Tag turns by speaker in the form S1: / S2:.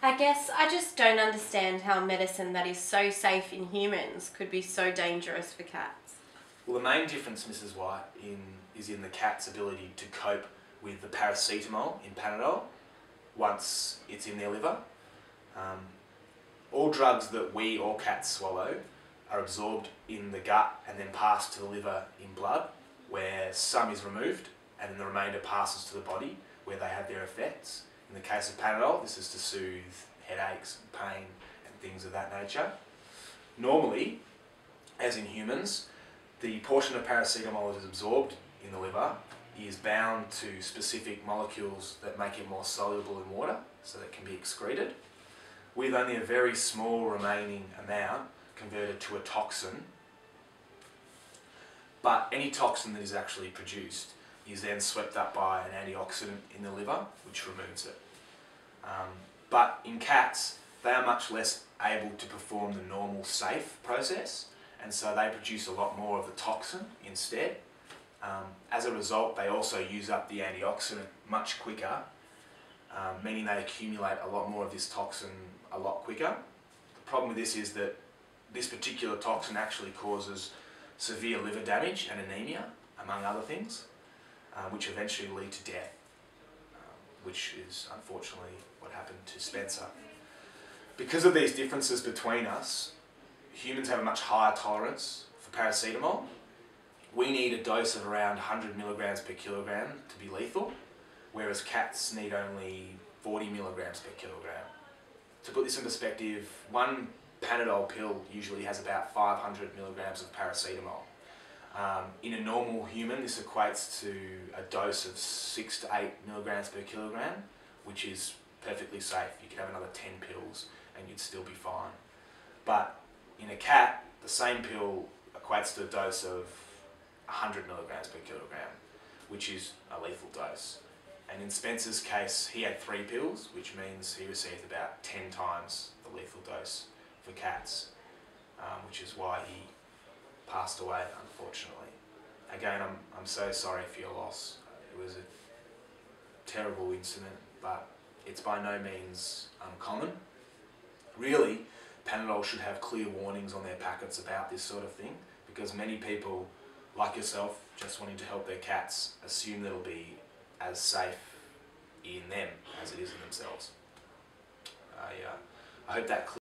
S1: I guess I just don't understand how medicine that is so safe in humans could be so dangerous for cats.
S2: Well, the main difference, Mrs. White, is in the cat's ability to cope with the paracetamol in Panadol once it's in their liver. All drugs that we or cats swallow are absorbed in the gut and then passed to the liver in blood, where some is removed and then the remainder passes to the body where they have their effects. In the case of Panadol, this is to soothe headaches, pain and things of that nature. Normally, as in humans, the portion of paracetamol that is absorbed in the liver is bound to specific molecules that make it more soluble in water so that it can be excreted, with only a very small remaining amount converted to a toxin. But any toxin that is actually produced is then swept up by an antioxidant in the liver, which removes it. But in cats, they are much less able to perform the normal safe process, and so they produce a lot more of the toxin instead. As a result, they also use up the antioxidant much quicker, meaning they accumulate a lot more of this toxin a lot quicker. The problem with this is that this particular toxin actually causes severe liver damage and anemia, among other things, which eventually lead to death, which is unfortunately what happened to Spencer. Because of these differences between us, humans have a much higher tolerance for paracetamol. We need a dose of around 100 milligrams per kilogram to be lethal, whereas cats need only 40 milligrams per kilogram. To put this in perspective, one Panadol pill usually has about 500 milligrams of paracetamol. In a normal human, this equates to a dose of 6 to 8 milligrams per kilogram, which is perfectly safe. You could have another 10 pills and you'd still be fine. But in a cat, the same pill equates to a dose of 100 milligrams per kilogram, which is a lethal dose. And in Spencer's case, he had 3 pills, which means he received about 10 times the lethal dose for cats, which is why he passed away, unfortunately. Again, I'm so sorry for your loss. It was a terrible incident, but it's by no means uncommon. Really, Panadol should have clear warnings on their packets about this sort of thing, because many people, like yourself, just wanting to help their cats, assume that it'll be as safe in them as it is in themselves. I hope that